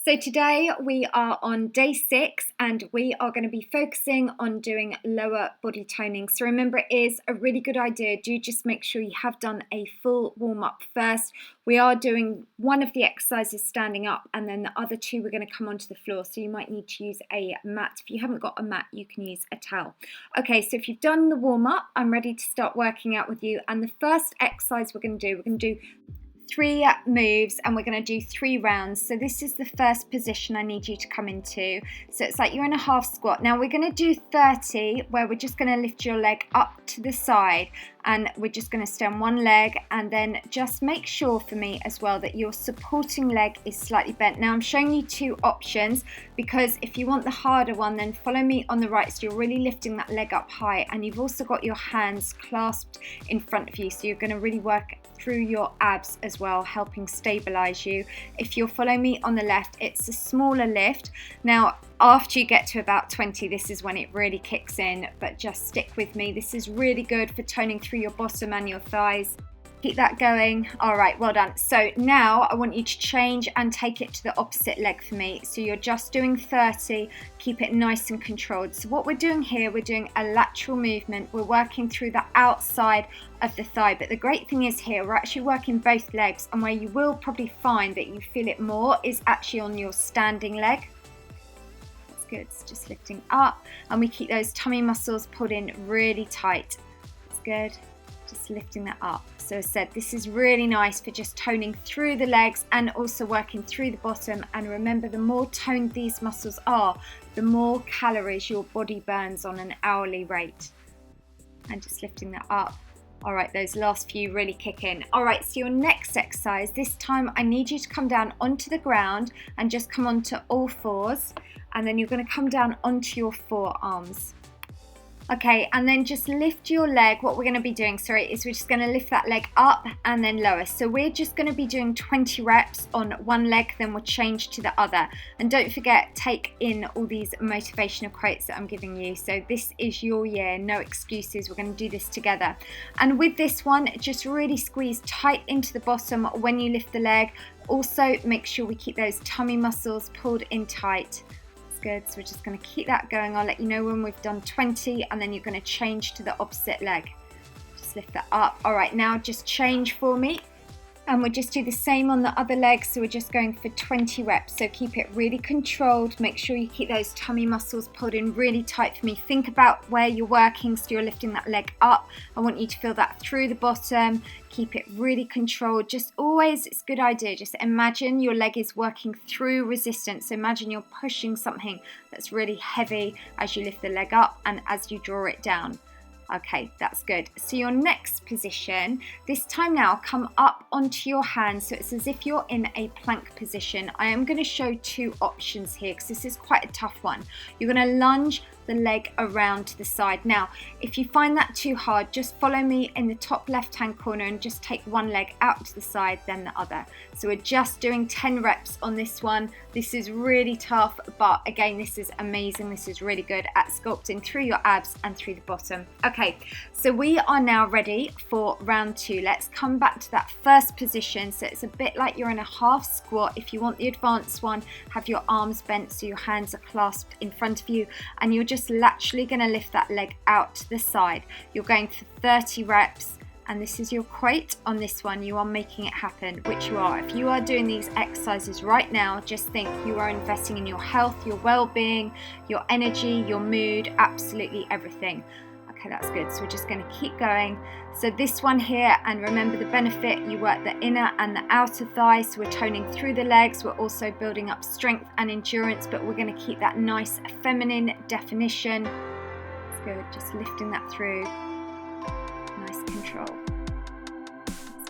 So today we are on day 6 and we are going to be focusing on doing lower body toning. So remember, it is a really good idea. Do just make sure you have done a full warm-up first. We are doing one of the exercises standing up and then the other two we're going to come onto the floor. So you might need to use a mat. If you haven't got a mat, you can use a towel. Okay, so if you've done the warm-up, I'm ready to start working out with you. And the first exercise we're going to do 3 moves and we're going to do 3 rounds. So this is the first position I need you to come into. So it's like you're in a half squat. Now we're going to do 30 where we're just going to lift your leg up to the side and we're just going to stay on one leg, and then just make sure for me as well that your supporting leg is slightly bent. Now I'm showing you 2 options because if you want the harder one, then follow me on the right. So you're really lifting that leg up high and you've also got your hands clasped in front of you. So you're going to really work through your abs as well, helping stabilize you. If you'll follow me on the left, it's a smaller lift. Now after you get to about 20, this is when it really kicks in, but just stick with me. This is really good for toning through your bottom and your thighs. Keep that going. All right, well done. So now I want you to change and take it to the opposite leg for me. So you're just doing 30, keep it nice and controlled. So what we're doing here, we're doing a lateral movement. We're working through the outside of the thigh, but the great thing is here, we're actually working both legs, and where you will probably find that you feel it more is actually on your standing leg. That's good, it's just lifting up, and we keep those tummy muscles pulled in really tight. That's good, just lifting that up. So as I said, this is really nice for just toning through the legs and also working through the bottom. And remember, the more toned these muscles are, the more calories your body burns on an hourly rate. And just lifting that up. All right, those last few really kick in. All right, so your next exercise, this time I need you to come down onto the ground and just come onto all fours. And then you're going to come down onto your forearms. Okay, and then just lift your leg. What we're going to be doing, is we're just going to lift that leg up and then lower. So we're just going to be doing 20 reps on one leg, then we'll change to the other. And don't forget, take in all these motivational quotes that I'm giving you. So this is your year, no excuses. We're going to do this together. And with this one, just really squeeze tight into the bottom when you lift the leg. Also, make sure we keep those tummy muscles pulled in tight. Good, so we're just going to keep that going. I'll let you know when we've done 20 and then you're going to change to the opposite leg. Just lift that up. All right, now just change for me. And we'll just do the same on the other leg. So we're just going for 20 reps. So keep it really controlled. Make sure you keep those tummy muscles pulled in really tight for me. Think about where you're working. So you're lifting that leg up. I want you to feel that through the bottom. Keep it really controlled. Just always, it's a good idea. Just imagine your leg is working through resistance. So imagine you're pushing something that's really heavy as you lift the leg up and as you draw it down. Okay, that's good. So your next position, this time now come up onto your hands. So it's as if you're in a plank position. I am going to show 2 options here because this is quite a tough one. You're going to lunge the leg around to the side. Now, if you find that too hard, just follow me in the top left-hand corner and just take one leg out to the side, then the other. So we're just doing 10 reps on this one. This is really tough, but again, this is amazing. This is really good at sculpting through your abs and through the bottom. Okay, so we are now ready for round 2. Let's come back to that first position. So it's a bit like you're in a half squat. If you want the advanced one, have your arms bent so your hands are clasped in front of you, and you're just laterally going to lift that leg out to the side. You're going for 30 reps, and this is your quote on this one: you are making it happen, which you are. If you are doing these exercises right now, just think you are investing in your health, your well-being, your energy, your mood, absolutely everything. Okay, that's good. So we're just going to keep going. So this one here, and remember the benefit, you work the inner and the outer thigh. So we're toning through the legs. We're also building up strength and endurance, but we're going to keep that nice feminine definition. That's good. Just lifting that through. Nice control.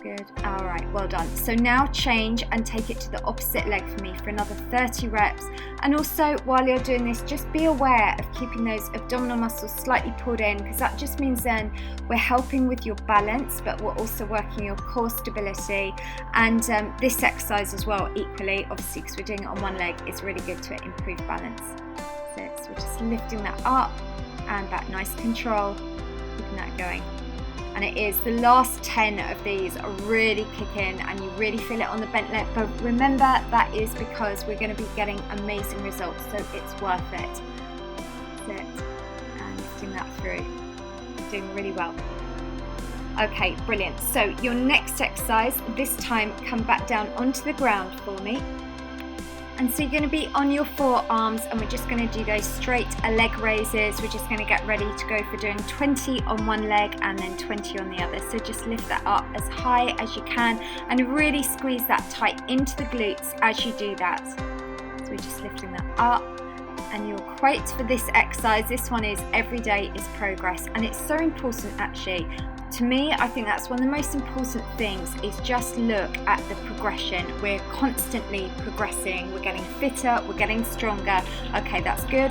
Good. All right, well done. So now change and take it to the opposite leg for me for another 30 reps. And also, while you're doing this, just be aware of keeping those abdominal muscles slightly pulled in, because that just means then we're helping with your balance, but we're also working your core stability. And this exercise as well, equally, obviously, because we're doing it on one leg, is really good to improve balance. So we're just lifting that up and back, nice control, keeping that going. and it is. The last 10 of these are really kicking and you really feel it on the bent leg, but remember that is because we're going to be getting amazing results, so it's worth it. Sit and lifting that through. Doing really well. Okay, brilliant. So your next exercise, this time come back down onto the ground for me. And so you're going to be on your forearms, and we're just going to do those straight leg raises. We're just going to get ready to go for doing 20 on one leg and then 20 on the other. So just lift that up as high as you can and really squeeze that tight into the glutes as you do that. So we're just lifting that up. And your quote for this exercise, this one is every day is progress, and it's so important actually. To me, I think that's one of the most important things, is just look at the progression. We're constantly progressing, we're getting fitter, we're getting stronger. Okay, that's good.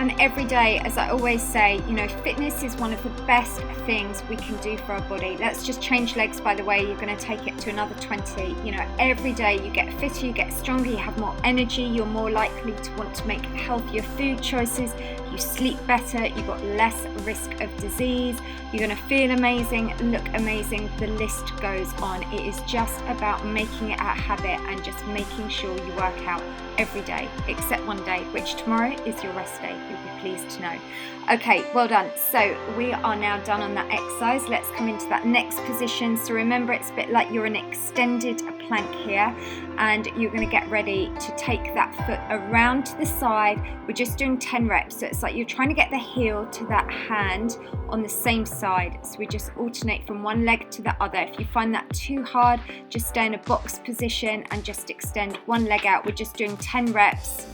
And every day, as I always say, you know, fitness is one of the best things we can do for our body. Let's just change legs, by the way. You're going to take it to another 20. You know, every day you get fitter, you get stronger, you have more energy, you're more likely to want to make healthier food choices, you sleep better, you've got less risk of disease, you're going to feel amazing, look amazing, the list goes on. It is just about making it a habit and just making sure you work out every day, except one day, which tomorrow is your rest day. You'll be pleased to know. Okay, well done. So we are now done on that exercise. Let's come into that next position. So remember, it's a bit like you're an extended plank here, and you're going to get ready to take that foot around to the side. We're just doing 10 reps. So it's like you're trying to get the heel to that hand on the same side. So we just alternate from one leg to the other. If you find that too hard, just stay in a box position and just extend one leg out. We're just doing 10 reps.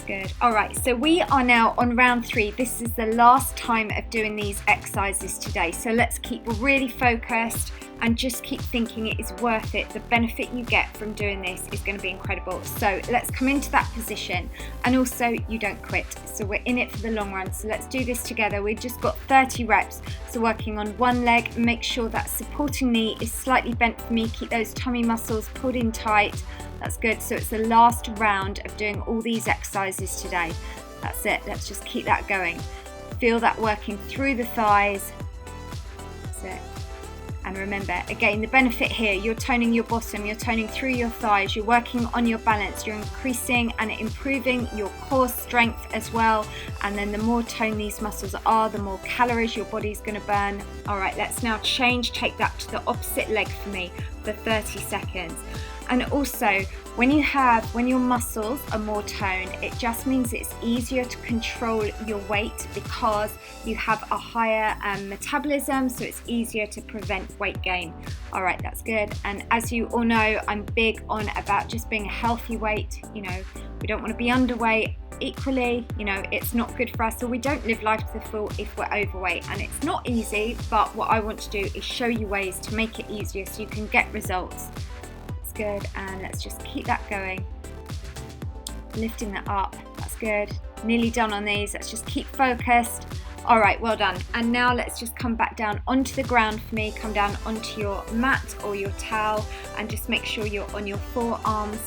Good. All right, so we are now on round 3. This is the last time of doing these exercises today. So let's keep really focused and just keep thinking it is worth it. The benefit you get from doing this is going to be incredible. So let's come into that position, and also you don't quit. So we're in it for the long run. So let's do this together. We've just got 30 reps. So working on one leg, make sure that supporting knee is slightly bent for me. Keep those tummy muscles pulled in tight. That's good. So it's the last round of doing all these exercises today. That's it. Let's just keep that going. Feel that working through the thighs. That's it. And remember, again, the benefit here, you're toning your bottom, you're toning through your thighs, you're working on your balance, you're increasing and improving your core strength as well. And then the more toned these muscles are, the more calories your body's going to burn. All right, let's now change, take that to the opposite leg for me for 30 seconds. And also, when your muscles are more toned, it just means it's easier to control your weight because you have a higher metabolism, so it's easier to prevent weight gain. All right, that's good. And as you all know, I'm big on about just being a healthy weight. You know, we don't want to be underweight. Equally, you know, it's not good for us, or we don't live life to the full if we're overweight. And it's not easy, but what I want to do is show you ways to make it easier so you can get results. Good, and let's just keep that going, lifting that up. That's good. Nearly done on these. Let's just keep focused. All right, well done. And now let's just come back down onto the ground for me. Come down onto your mat or your towel and just make sure you're on your forearms.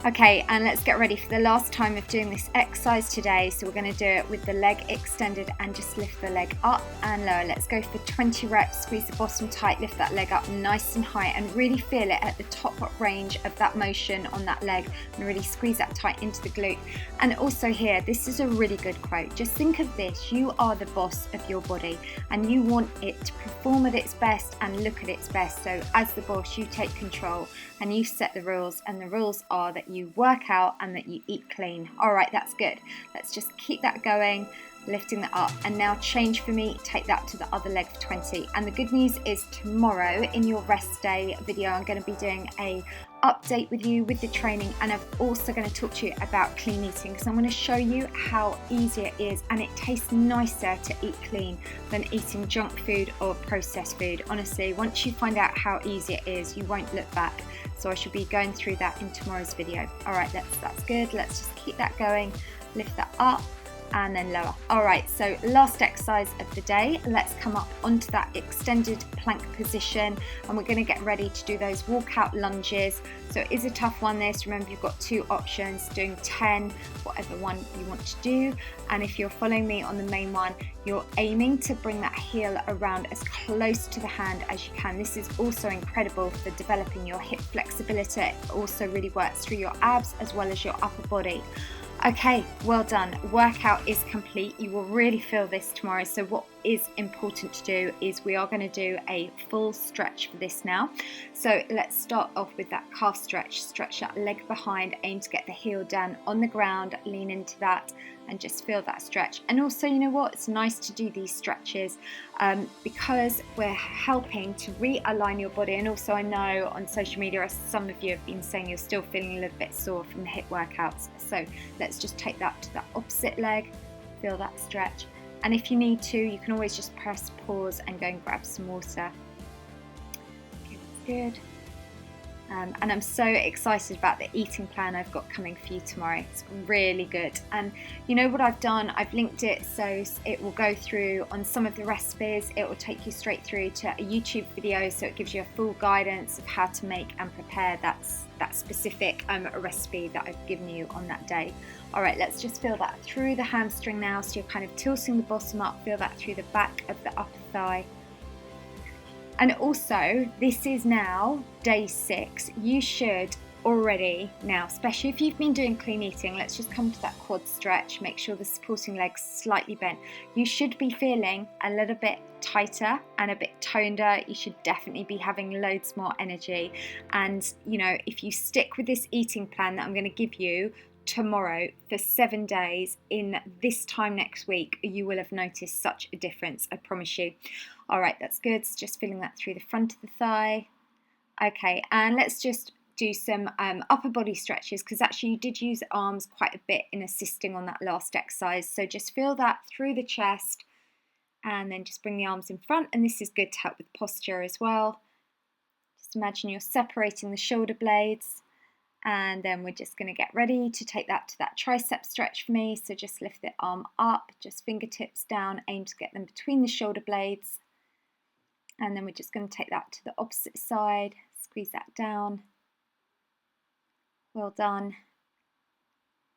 Okay, and let's get ready for the last time of doing this exercise today. So we're going to do it with the leg extended and just lift the leg up and lower. Let's go for 20 reps. Squeeze the bottom tight, lift that leg up nice and high, and really feel it at the top range of that motion on that leg, and really squeeze that tight into the glute. And also here, this is a really good quote. Just think of this: you are the boss of your body, and you want it to perform at its best and look at its best. So as the boss, you take control and you set the rules, and the rules are that you work out and that you eat clean. All right, that's good. Let's just keep that going, lifting that up. And now change for me, take that to the other leg for 20. And the good news is tomorrow in your rest day video, I'm going to be doing a update with you with the training, and I'm also going to talk to you about clean eating, because I'm going to show you how easy it is, and it tastes nicer to eat clean than eating junk food or processed food. Honestly, once you find out how easy it is, you won't look back. So I should be going through that in tomorrow's video. All right, that's good. Let's just keep that going. Lift that up. and then lower. All right, so last exercise of the day. Let's come up onto that extended plank position, and we're going to get ready to do those walkout lunges. So it is a tough one, this. Remember, you've got 2 options, doing 10, whatever one you want to do. And if you're following me on the main one, you're aiming to bring that heel around as close to the hand as you can. This is also incredible for developing your hip flexibility. It also really works through your abs as well as your upper body. Okay, well done. Workout is complete. You will really feel this tomorrow. So what is important to do is we are going to do a full stretch for this now. So let's start off with that calf stretch. Stretch that leg behind, aim to get the heel down on the ground, lean into that and just feel that stretch. And also, you know what, it's nice to do these stretches because we're helping to realign your body. And also, I know on social media some of you have been saying you're still feeling a little bit sore from the hip workouts, so let's just take that to the opposite leg, feel that stretch. And if you need to, you can always just press pause and go and grab some water. Okay, that's good. And I'm so excited about the eating plan I've got coming for you tomorrow. It's really good. And you know what I've done? I've linked it so it will go through on some of the recipes. It will take you straight through to a YouTube video, so it gives you a full guidance of how to make and prepare that specific recipe that I've given you on that day. All right, let's just feel that through the hamstring now. So you're kind of tilting the bottom up, feel that through the back of the upper thigh. And also, this is now day 6. You should already now, especially if you've been doing clean eating, let's just come to that quad stretch, make sure the supporting leg's slightly bent. You should be feeling a little bit tighter and a bit toneder. You should definitely be having loads more energy. And you know, if you stick with this eating plan that I'm going to give you tomorrow for 7 days in this time next week, you will have noticed such a difference, I promise you. All right, that's good. So just feeling that through the front of the thigh. Okay, and let's just do some upper body stretches, because actually you did use arms quite a bit in assisting on that last exercise. So just feel that through the chest and then just bring the arms in front, and this is good to help with posture as well. Just imagine you're separating the shoulder blades. And then we're just going to get ready to take that to that tricep stretch for me. So just lift the arm up, just fingertips down, aim to get them between the shoulder blades. And then we're just going to take that to the opposite side, squeeze that down. Well done.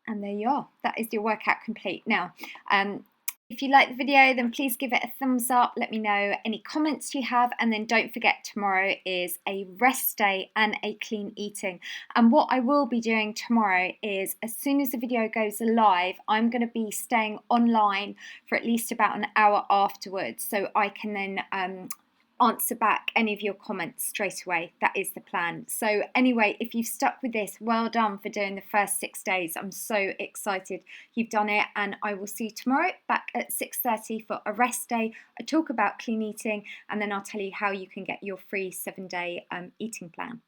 And there you are. That is your workout complete. Now, if you like the video, then please give it a thumbs up. Let me know any comments you have. And then don't forget, tomorrow is a rest day and a clean eating. And what I will be doing tomorrow is, as soon as the video goes live, I'm going to be staying online for at least about an hour afterwards, so I can then answer back any of your comments straight away. That is the plan. So anyway, if you've stuck with this, well done for doing the first 6 days. I'm so excited you've done it, and I will see you tomorrow back at 6:30 for a rest day, a talk about clean eating, and then I'll tell you how you can get your free 7-day eating plan.